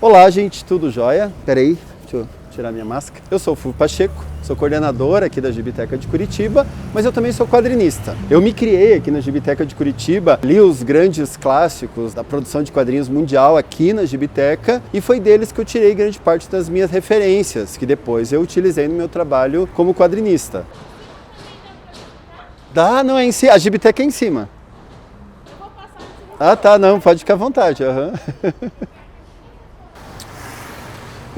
Olá, gente, tudo jóia? Peraí, deixa eu tirar minha máscara. Eu sou o Fulvio Pacheco, sou coordenador aqui da Gibiteca de Curitiba, mas eu também sou quadrinista. Eu me criei aqui na Gibiteca de Curitiba, li os grandes clássicos da produção de quadrinhos mundial aqui na Gibiteca e foi deles que eu tirei grande parte das minhas referências, que depois eu utilizei no meu trabalho como quadrinista. Não, é em cima, a Gibiteca é em cima. Eu vou passar em cima. Ah, tá, não, pode ficar à vontade.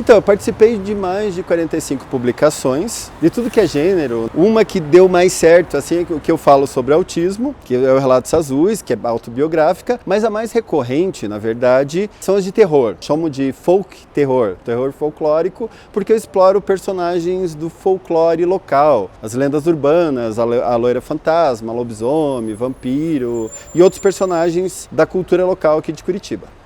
Então, eu participei de mais de 45 publicações, de tudo que é gênero. Uma que deu mais certo, assim, é o que eu falo sobre autismo, que é o Relatos Azuis, que é autobiográfica, mas a mais recorrente, na verdade, são as de terror. Chamo de folk terror, terror folclórico, porque eu exploro personagens do folclore local, as lendas urbanas, a loira fantasma, lobisomem, vampiro e outros personagens da cultura local aqui de Curitiba.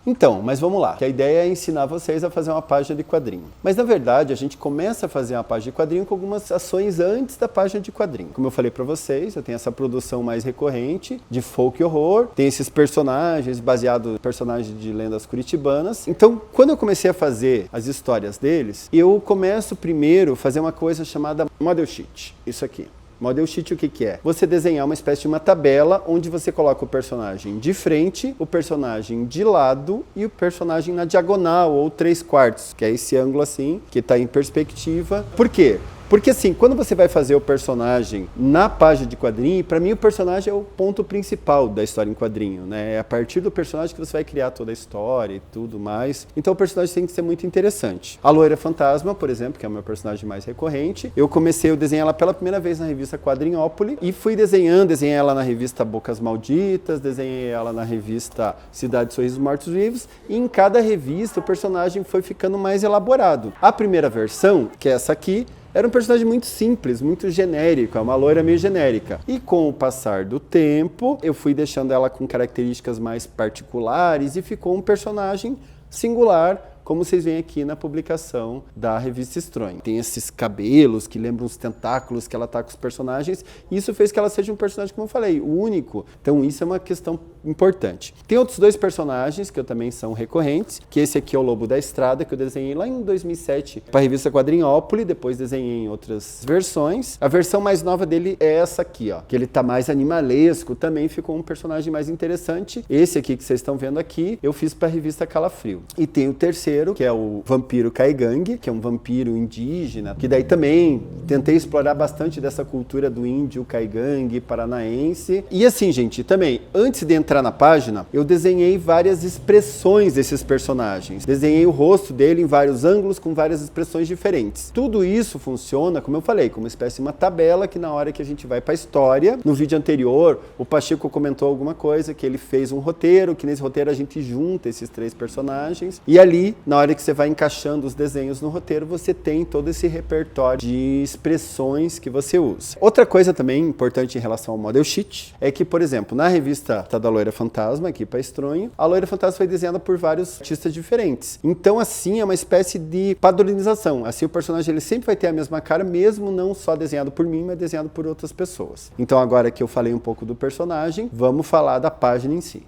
Então, mas vamos lá, que a ideia é ensinar vocês a fazer uma página de quadrinho. Mas na verdade a gente começa a fazer uma página de quadrinho com algumas ações antes da página de quadrinho. Como eu falei pra vocês, eu tenho essa produção mais recorrente de folk horror, tem esses personagens baseados em personagens de lendas curitibanas. Então, quando eu comecei a fazer as histórias deles, eu começo primeiro a fazer uma coisa chamada Model Sheet, isso aqui. Model Sheet o que é? Você desenhar uma espécie de uma tabela onde você coloca o personagem de frente, o personagem de lado e o personagem na diagonal ou 3/4, que é esse ângulo assim, que está em perspectiva. Por quê? Porque assim, quando você vai fazer o personagem na página de quadrinho, para mim o personagem é o ponto principal da história em quadrinho, né? É a partir do personagem que você vai criar toda a história e tudo mais. Então o personagem tem que ser muito interessante. A Loira Fantasma, por exemplo, que é o meu personagem mais recorrente, eu comecei a desenhar ela pela primeira vez na revista Quadrinhópolis e fui desenhei ela na revista Bocas Malditas, desenhei ela na revista Cidade de Sorrisos Mortos-Vivos e em cada revista o personagem foi ficando mais elaborado. A primeira versão, que é essa aqui, era um personagem muito simples, muito genérico, é uma loira meio genérica. E com o passar do tempo, eu fui deixando ela com características mais particulares e ficou um personagem singular, como vocês veem aqui na publicação da revista Estronho. Tem esses cabelos que lembram os tentáculos que ela tá com os personagens, e isso fez que ela seja um personagem, como eu falei, único. Então isso é uma questão importante. Tem outros dois personagens que também são recorrentes, que esse aqui é o Lobo da Estrada, que eu desenhei lá em 2007 para a revista Quadrinhópolis, depois desenhei em outras versões. A versão mais nova dele é essa aqui, ó, que ele tá mais animalesco, também ficou um personagem mais interessante. Esse aqui que vocês estão vendo aqui, eu fiz para a revista Calafrio. E tem o terceiro, que é o Vampiro Caigangue, que é um vampiro indígena, que daí também tentei explorar bastante dessa cultura do índio caigangue paranaense. E assim, gente, também, antes de entrar na página, eu desenhei várias expressões desses personagens. Desenhei o rosto dele em vários ângulos, com várias expressões diferentes. Tudo isso funciona, como eu falei, como uma espécie de uma tabela que na hora que a gente vai para a história, no vídeo anterior, o Pacheco comentou alguma coisa, que ele fez um roteiro, que nesse roteiro a gente junta esses três personagens, e ali, na hora que você vai encaixando os desenhos no roteiro, você tem todo esse repertório de expressões que você usa. Outra coisa também importante em relação ao Model Sheet é que, por exemplo, na revista da Loira Fantasma, aqui para Estronho, a Loira Fantasma foi desenhada por vários artistas diferentes. Então, assim, é uma espécie de padronização. Assim, o personagem ele sempre vai ter a mesma cara, mesmo não só desenhado por mim, mas desenhado por outras pessoas. Então, agora que eu falei um pouco do personagem, vamos falar da página em si.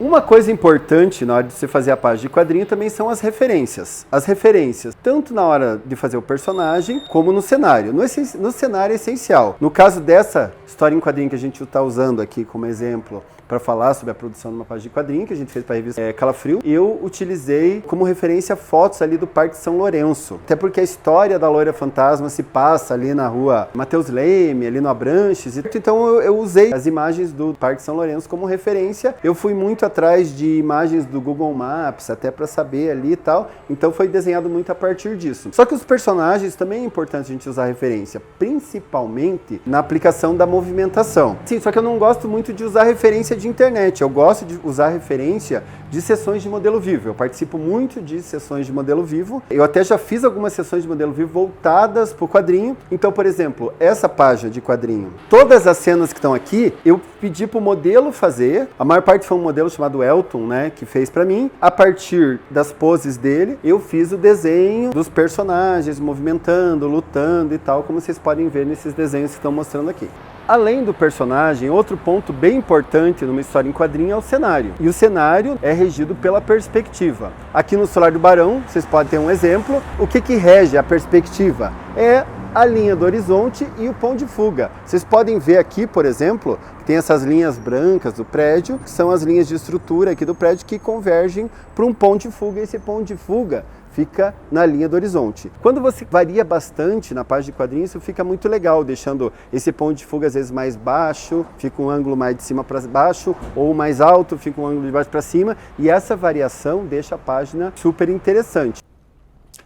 Uma coisa importante na hora de você fazer a página de quadrinho também são as referências. As referências, tanto na hora de fazer o personagem, como no cenário. No cenário é essencial. No caso dessa história em quadrinho que a gente está usando aqui como exemplo, para falar sobre a produção de uma página de quadrinho que a gente fez para a revista Calafrio, eu utilizei como referência fotos ali do Parque São Lourenço. Até porque a história da Loira Fantasma se passa ali na rua Mateus Leme, ali no Abranches. Então eu usei as imagens do Parque São Lourenço como referência. Eu fui muito atrás de imagens do Google Maps, até para saber ali e tal. Então foi desenhado muito a partir disso. Só que os personagens também é importante a gente usar referência, principalmente na aplicação da movimentação. Sim, só que eu não gosto muito de usar referência de internet. Eu gosto de usar referência de sessões de modelo vivo. Eu participo muito de sessões de modelo vivo. Eu até já fiz algumas sessões de modelo vivo voltadas para o quadrinho. Então, por exemplo, essa página de quadrinho, todas as cenas que estão aqui, eu pedi para o modelo fazer. A maior parte foi um modelo chamado Elton, né, que fez para mim. A partir das poses dele, eu fiz o desenho dos personagens movimentando, lutando e tal, como vocês podem ver nesses desenhos que estão mostrando aqui. Além do personagem, outro ponto bem importante numa história em quadrinho é o cenário. E o cenário é regido pela perspectiva. Aqui no Solar do Barão, vocês podem ter um exemplo. O que rege a perspectiva? É a linha do horizonte e o ponto de fuga. Vocês podem ver aqui, por exemplo, que tem essas linhas brancas do prédio, que são as linhas de estrutura aqui do prédio que convergem para um ponto de fuga. E esse ponto de fuga fica na linha do horizonte. Quando você varia bastante na página de quadrinho, isso fica muito legal, deixando esse ponto de fuga às vezes mais baixo, fica um ângulo mais de cima para baixo, ou mais alto, fica um ângulo de baixo para cima, e essa variação deixa a página super interessante.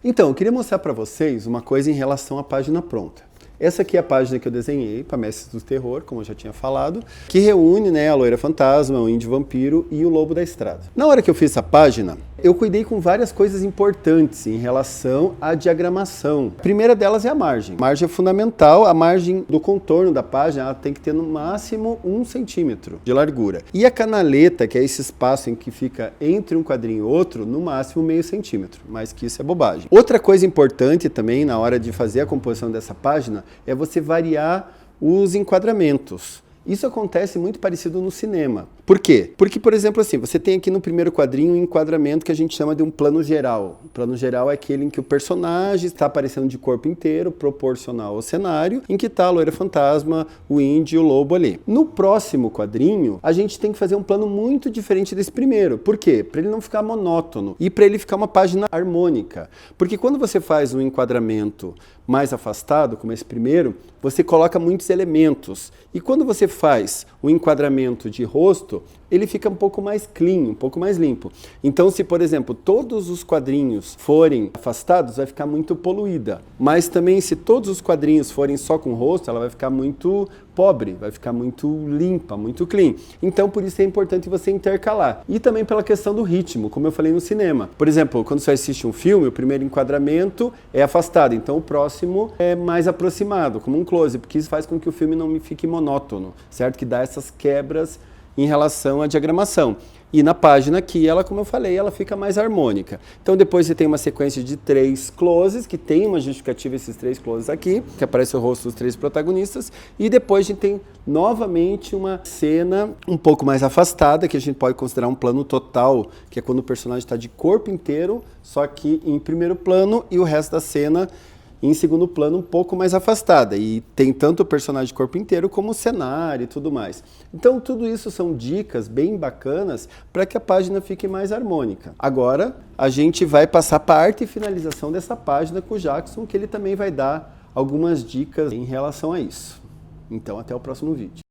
Então, eu queria mostrar para vocês uma coisa em relação à página pronta. Essa aqui é a página que eu desenhei para Mestres do Terror, como eu já tinha falado, que reúne, né, a Loira Fantasma, o Índio Vampiro e o Lobo da Estrada. Na hora que eu fiz essa página, eu cuidei com várias coisas importantes em relação à diagramação. A primeira delas é a margem. A margem é fundamental, a margem do contorno da página ela tem que ter no máximo 1 centímetro de largura. E a canaleta, que é esse espaço em que fica entre um quadrinho e outro, no máximo meio centímetro. Mais que isso é bobagem. Outra coisa importante também na hora de fazer a composição dessa página é você variar os enquadramentos. Isso acontece muito parecido no cinema. Por quê? Porque, por exemplo, assim, você tem aqui no primeiro quadrinho um enquadramento que a gente chama de um plano geral. O plano geral é aquele em que o personagem está aparecendo de corpo inteiro, proporcional ao cenário, em que está a Loira Fantasma, o Índio e o Lobo ali. No próximo quadrinho, a gente tem que fazer um plano muito diferente desse primeiro. Por quê? Para ele não ficar monótono e para ele ficar uma página harmônica. Porque quando você faz um enquadramento mais afastado, como esse primeiro, você coloca muitos elementos. E quando você faz o enquadramento de rosto, ele fica um pouco mais clean, um pouco mais limpo. Então, se, por exemplo, todos os quadrinhos forem afastados, vai ficar muito poluída. Mas também, se todos os quadrinhos forem só com rosto, ela vai ficar muito pobre, vai ficar muito limpa, muito clean. Então, por isso é importante você intercalar. E também pela questão do ritmo, como eu falei no cinema. Por exemplo, quando você assiste um filme, o primeiro enquadramento é afastado, então o próximo é mais aproximado, como um close, porque isso faz com que o filme não fique monótono, certo? Que dá essas quebras em relação à diagramação. E na página aqui, ela, como eu falei, ela fica mais harmônica. Então depois você tem uma sequência de 3 closes, que tem uma justificativa esses 3 closes aqui, que aparece o rosto dos 3 protagonistas, e depois a gente tem novamente uma cena um pouco mais afastada, que a gente pode considerar um plano total, que é quando o personagem está de corpo inteiro, só que em primeiro plano, e o resto da cena em segundo plano, um pouco mais afastada. E tem tanto o personagem de corpo inteiro como o cenário e tudo mais. Então, tudo isso são dicas bem bacanas para que a página fique mais harmônica. Agora, a gente vai passar para a arte e finalização dessa página com o Jackson, que ele também vai dar algumas dicas em relação a isso. Então, até o próximo vídeo.